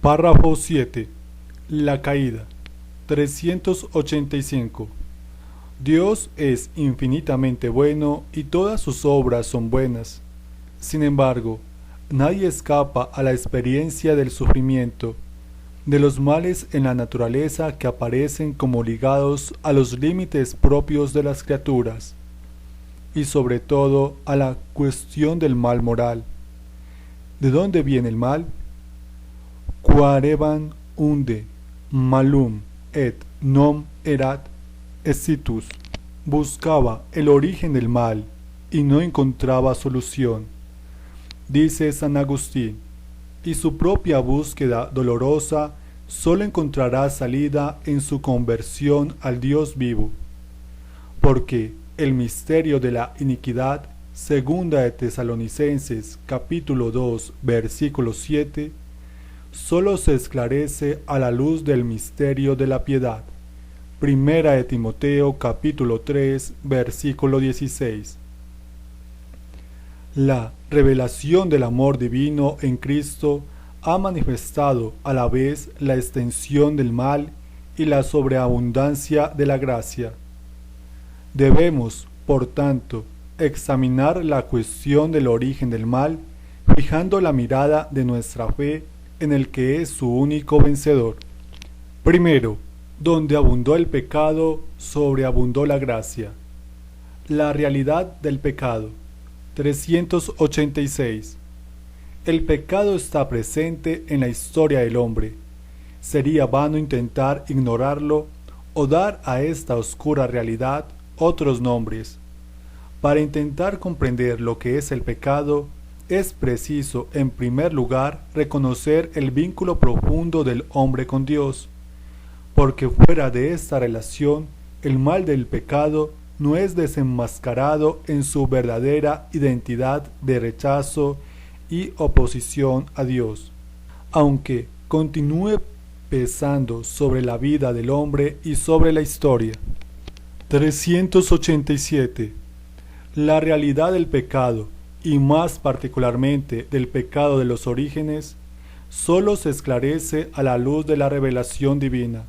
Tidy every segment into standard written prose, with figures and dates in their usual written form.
Párrafo 7. La caída. 385. Dios es infinitamente bueno y todas sus obras son buenas. Sin embargo, nadie escapa a la experiencia del sufrimiento, de los males en la naturaleza que aparecen como ligados a los límites propios de las criaturas, y sobre todo a la cuestión del mal moral. ¿De dónde viene el mal? Quaerebat unde malum et non erat exitus. Buscaba el origen del mal y no encontraba solución, dice San Agustín, y su propia búsqueda dolorosa sólo encontrará salida en su conversión al Dios vivo, porque el misterio de la iniquidad, segunda de Tesalonicenses capítulo 2 versículo 7, solo se esclarece a la luz del misterio de la piedad. Primera de Timoteo capítulo 3 versículo 16. La revelación del amor divino en Cristo ha manifestado a la vez la extensión del mal y la sobreabundancia de la gracia. Debemos, por tanto, examinar la cuestión del origen del mal, fijando la mirada de nuestra fe en el que es su único vencedor. Primero, donde abundó el pecado, sobreabundó la gracia. La realidad del pecado. 386. El pecado está presente en la historia del hombre. Sería vano intentar ignorarlo o dar a esta oscura realidad otros nombres. Para intentar comprender lo que es el pecado, es preciso, en primer lugar, reconocer el vínculo profundo del hombre con Dios, porque fuera de esta relación, el mal del pecado no es desenmascarado en su verdadera identidad de rechazo y oposición a Dios, aunque continúe pesando sobre la vida del hombre y sobre la historia. 387. La realidad del pecado, y más particularmente del pecado de los orígenes, sólo se esclarece a la luz de la revelación divina.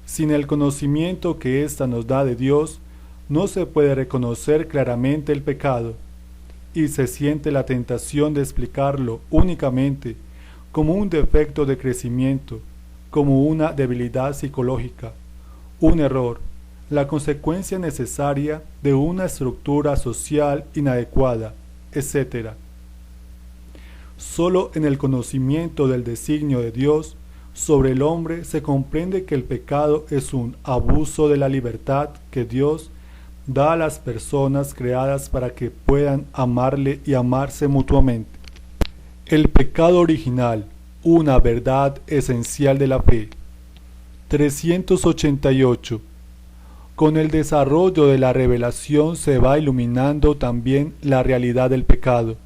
Sin el conocimiento que ésta nos da de Dios, no se puede reconocer claramente el pecado, y se siente la tentación de explicarlo únicamente como un defecto de crecimiento, como una debilidad psicológica, un error, la consecuencia necesaria de una estructura social inadecuada, etc. Solo en el conocimiento del designio de Dios sobre el hombre se comprende que el pecado es un abuso de la libertad que Dios da a las personas creadas para que puedan amarle y amarse mutuamente. El pecado original, una verdad esencial de la fe. 388. Con el desarrollo de la revelación se va iluminando también la realidad del pecado.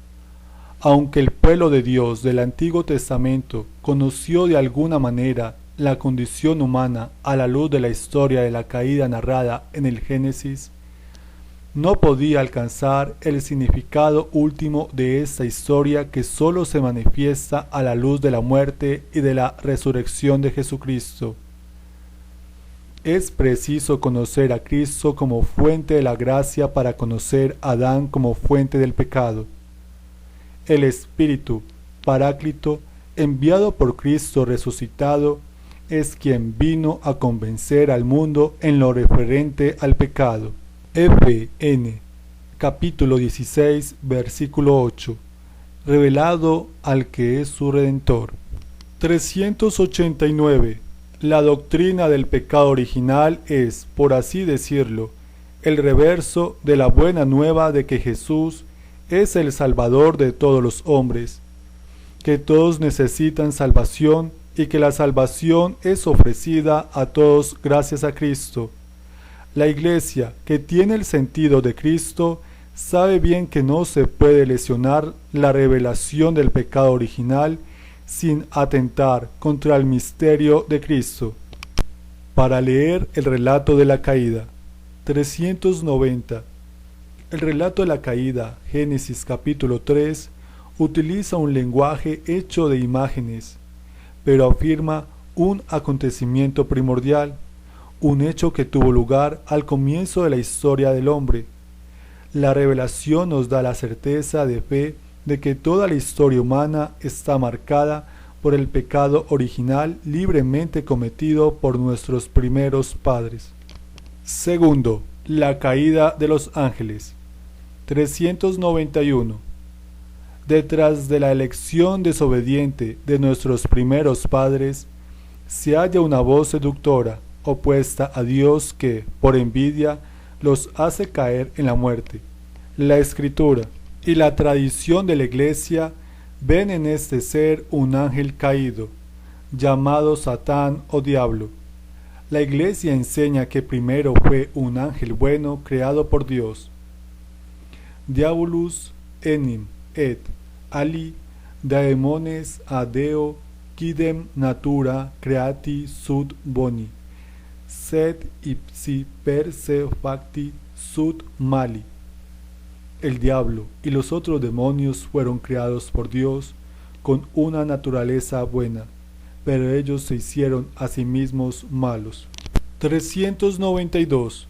Aunque el pueblo de Dios del Antiguo Testamento conoció de alguna manera la condición humana a la luz de la historia de la caída narrada en el Génesis, no podía alcanzar el significado último de esta historia que sólo se manifiesta a la luz de la muerte y de la resurrección de Jesucristo. Es preciso conocer a Cristo como fuente de la gracia para conocer a Adán como fuente del pecado. El Espíritu Paráclito, enviado por Cristo resucitado, es quien vino a convencer al mundo en lo referente al pecado. F.N. capítulo 16, versículo 8. Revelado al que es su Redentor. 389. La doctrina del pecado original es, por así decirlo, el reverso de la buena nueva de que Jesús es el Salvador de todos los hombres, que todos necesitan salvación y que la salvación es ofrecida a todos gracias a Cristo. La Iglesia, que tiene el sentido de Cristo, sabe bien que no se puede lesionar la revelación del pecado original sin atentar contra el misterio de Cristo. Para leer el relato de la caída. 390. El relato de la caída, Génesis capítulo 3, utiliza un lenguaje hecho de imágenes, pero afirma un acontecimiento primordial, un hecho que tuvo lugar al comienzo de la historia del hombre. La revelación nos da la certeza de fe de que toda la historia humana está marcada por el pecado original libremente cometido por nuestros primeros padres. Segundo, la caída de los ángeles. 391. Detrás de la elección desobediente de nuestros primeros padres, se halla una voz seductora, opuesta a Dios que, por envidia, los hace caer en la muerte. La Escritura y la tradición de la Iglesia ven en este ser un ángel caído, llamado Satán o Diablo. La Iglesia enseña que primero fue un ángel bueno creado por Dios. Diabolus enim et ali daemones adeo quidem natura creati sud boni, sed ipsi per se facti sud mali. El diablo y los otros demonios fueron creados por Dios con una naturaleza buena, pero ellos se hicieron a sí mismos malos. 392.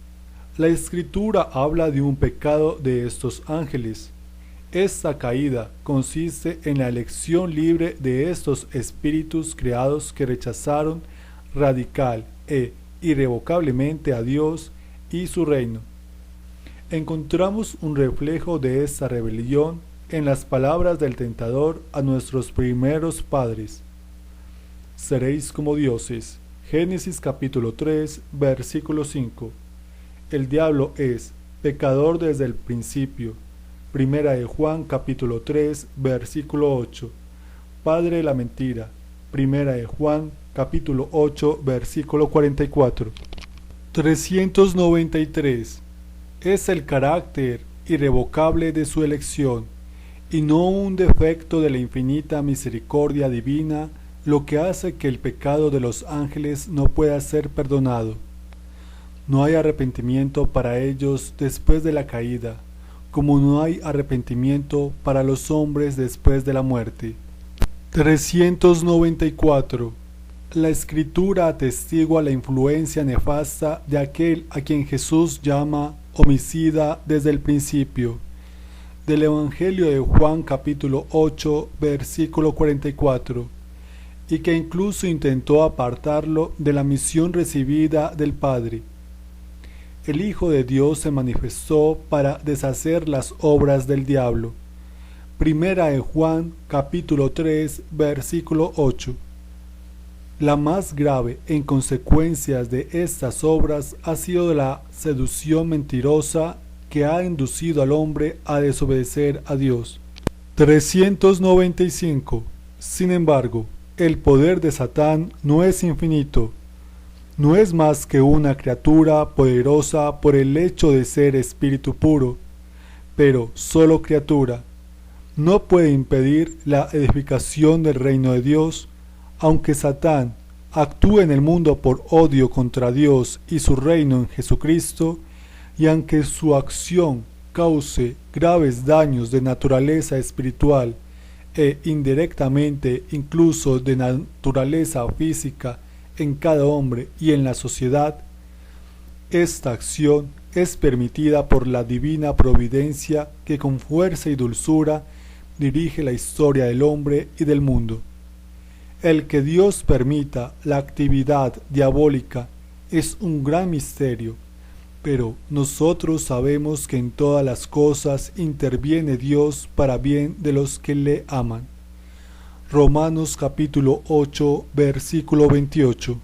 La Escritura habla de un pecado de estos ángeles. Esta caída consiste en la elección libre de estos espíritus creados que rechazaron radical e irrevocablemente a Dios y su reino. Encontramos un reflejo de esta rebelión en las palabras del tentador a nuestros primeros padres. Seréis como dioses. Génesis capítulo 3, versículo 5. El diablo es pecador desde el principio. Primera de Juan capítulo 3, versículo 8. Padre de la mentira. Primera de Juan capítulo 8, versículo 44. 393. Es el carácter irrevocable de su elección, y no un defecto de la infinita misericordia divina, lo que hace que el pecado de los ángeles no pueda ser perdonado. No hay arrepentimiento para ellos después de la caída, como no hay arrepentimiento para los hombres después de la muerte. 394. La Escritura atestigua la influencia nefasta de aquel a quien Jesús llama homicida desde el principio. Del Evangelio de Juan capítulo 8, versículo 44, y que incluso intentó apartarlo de la misión recibida del Padre. El Hijo de Dios se manifestó para deshacer las obras del diablo. Primera de Juan capítulo 3, versículo 8. La más grave en consecuencias de estas obras ha sido la seducción mentirosa que ha inducido al hombre a desobedecer a Dios. 395. Sin embargo, el poder de Satán no es infinito. No es más que una criatura poderosa por el hecho de ser espíritu puro, pero solo criatura. No puede impedir la edificación del reino de Dios. Aunque Satán actúe en el mundo por odio contra Dios y su reino en Jesucristo, y aunque su acción cause graves daños de naturaleza espiritual e indirectamente incluso de naturaleza física en cada hombre y en la sociedad, esta acción es permitida por la divina providencia que con fuerza y dulzura dirige la historia del hombre y del mundo. El que Dios permita la actividad diabólica es un gran misterio, pero nosotros sabemos que en todas las cosas interviene Dios para bien de los que le aman. Romanos capítulo 8, versículo 28.